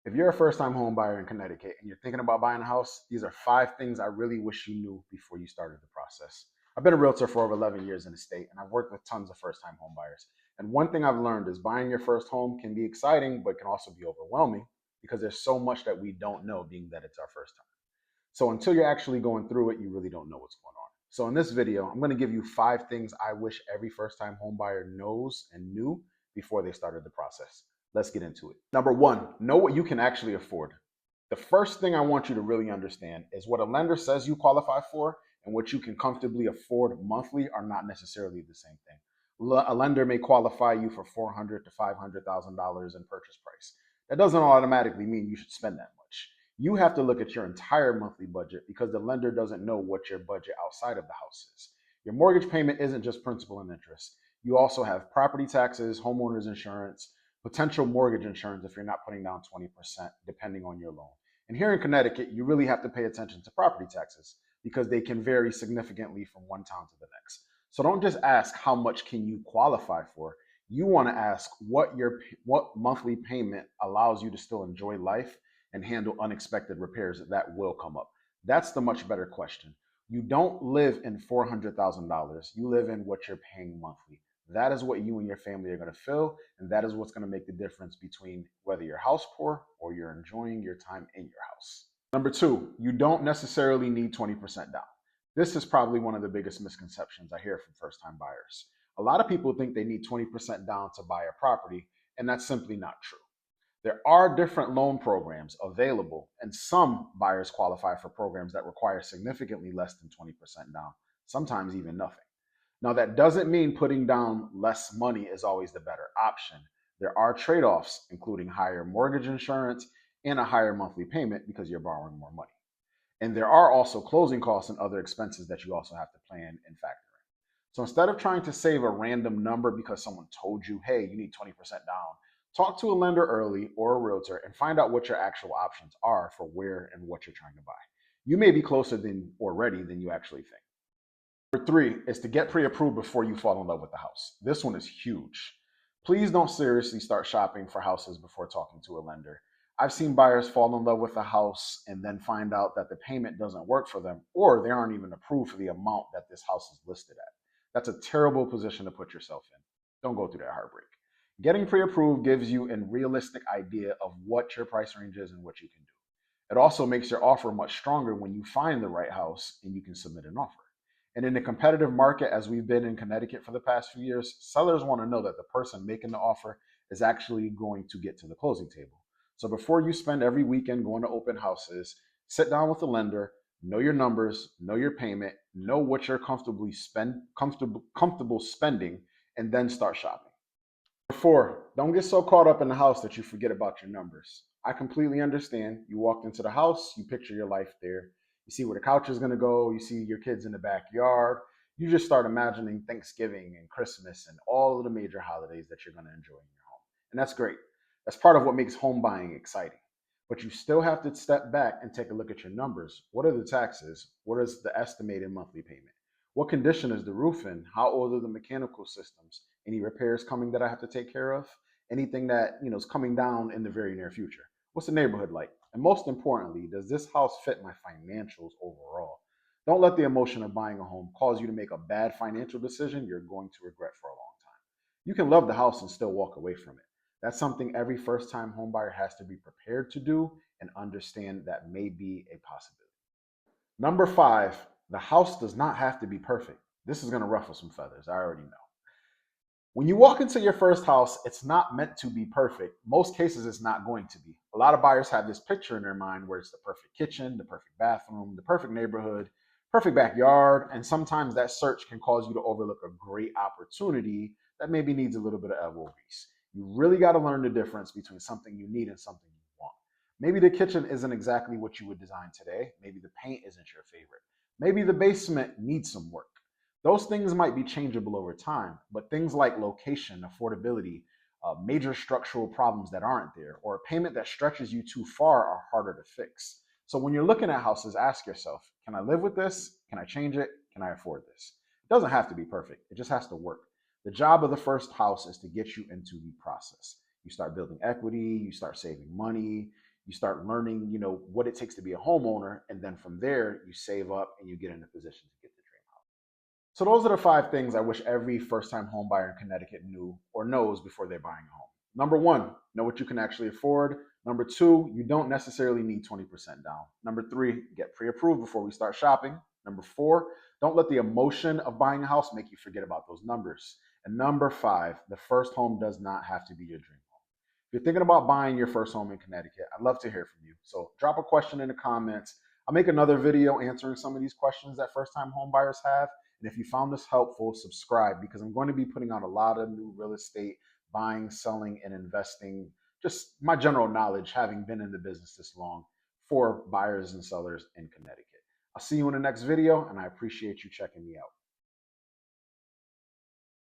If you're a first-time home buyer in Connecticut and you're thinking about buying a house, these are 5 things I really wish you knew before you started the process. I've been a realtor for over 11 years in the state, and I've worked with tons of first-time home buyers. And one thing I've learned is buying your first home can be exciting, but can also be overwhelming because there's so much that we don't know, being that it's our first time. So until you're actually going through it, you really don't know what's going on. So in this video, I'm going to give you 5 things I wish every first-time home buyer knows and knew before they started the process. Let's get into it. Number one, know what you can actually afford. The first thing I want you to really understand is what a lender says you qualify for and what you can comfortably afford monthly are not necessarily the same thing. A lender may qualify you for $400,000 to $500,000 in purchase price. That doesn't automatically mean you should spend that much. You have to look at your entire monthly budget because the lender doesn't know what your budget outside of the house is. Your mortgage payment isn't just principal and interest. You also have property taxes, homeowners insurance, potential mortgage insurance if you're not putting down 20%, depending on your loan. And here in Connecticut, you really have to pay attention to property taxes because they can vary significantly from one town to the next. So don't just ask how much can you qualify for. You want to ask what monthly payment allows you to still enjoy life and handle unexpected repairs that will come up. That's the much better question. You don't live in $400,000. You live in what you're paying monthly. That is what you and your family are going to feel, and that is what's going to make the difference between whether you're house poor or you're enjoying your time in your house. Number two, you don't necessarily need 20% down. This is probably one of the biggest misconceptions I hear from first-time buyers. A lot of people think they need 20% down to buy a property, and that's simply not true. There are different loan programs available, and some buyers qualify for programs that require significantly less than 20% down, sometimes even nothing. Now, that doesn't mean putting down less money is always the better option. There are trade offs, including higher mortgage insurance and a higher monthly payment because you're borrowing more money. And there are also closing costs and other expenses that you also have to plan and factor in. So instead of trying to save a random number because someone told you, hey, you need 20% down, talk to a lender early or a realtor and find out what your actual options are for where and what you're trying to buy. You may be closer than already than you actually think. Number three is to get pre-approved before you fall in love with the house. This one is huge. Please don't seriously start shopping for houses before talking to a lender. I've seen buyers fall in love with a house and then find out that the payment doesn't work for them or they aren't even approved for the amount that this house is listed at. That's a terrible position to put yourself in. Don't go through that heartbreak. Getting pre-approved gives you a realistic idea of what your price range is and what you can do. It also makes your offer much stronger when you find the right house and you can submit an offer. And in a competitive market, as we've been in Connecticut for the past few years, sellers want to know that the person making the offer is actually going to get to the closing table. So before you spend every weekend going to open houses, sit down with the lender, know your numbers, know your payment, know what you're comfortable spending, and then start shopping. Number four, don't get so caught up in the house that you forget about your numbers. I completely understand. You walked into the house, you picture your life there. You see where the couch is going to go. You see your kids in the backyard. You just start imagining Thanksgiving and Christmas and all of the major holidays that you're going to enjoy in your home. And that's great. That's part of what makes home buying exciting. But you still have to step back and take a look at your numbers. What are the taxes? What is the estimated monthly payment? What condition is the roof in? How old are the mechanical systems? Any repairs coming that I have to take care of? Anything that is coming down in the very near future? What's the neighborhood like? And most importantly, does this house fit my financials overall? Don't let the emotion of buying a home cause you to make a bad financial decision you're going to regret for a long time. You can love the house and still walk away from it. That's something every first-time homebuyer has to be prepared to do and understand that may be a possibility. Number five, the house does not have to be perfect. This is going to ruffle some feathers. I already know. When you walk into your first house, it's not meant to be perfect. Most cases, it's not going to be. A lot of buyers have this picture in their mind where it's the perfect kitchen, the perfect bathroom, the perfect neighborhood, perfect backyard, and sometimes that search can cause you to overlook a great opportunity that maybe needs a little bit of elbow grease. You really got to learn the difference between something you need and something you want. Maybe the kitchen isn't exactly what you would design today. Maybe the paint isn't your favorite. Maybe the basement needs some work. Those things might be changeable over time, but things like location, affordability, major structural problems that aren't there, or a payment that stretches you too far are harder to fix. So when you're looking at houses, ask yourself, can I live with this? Can I change it? Can I afford this? It doesn't have to be perfect. It just has to work. The job of the first house is to get you into the process. You start building equity, you start saving money, You start learning, what it takes to be a homeowner, and then from there you save up and you get in a position to get the dream house. So those are the 5 things I wish every first-time home buyer in Connecticut knew or knows before they're buying a home. Number 1, know what you can actually afford. Number 2, you don't necessarily need 20% down. Number 3, get pre-approved before we start shopping. Number 4, don't let the emotion of buying a house make you forget about those numbers. And number 5, the first home does not have to be your dream home. If you're thinking about buying your first home in Connecticut, I'd love to hear from you. So drop a question in the comments. I'll make another video answering some of these questions that first-time home buyers have. And if you found this helpful, subscribe, because I'm going to be putting out a lot of new real estate buying, selling, and investing, just my general knowledge, having been in the business this long, for buyers and sellers in Connecticut. I'll see you in the next video, and I appreciate you checking me out.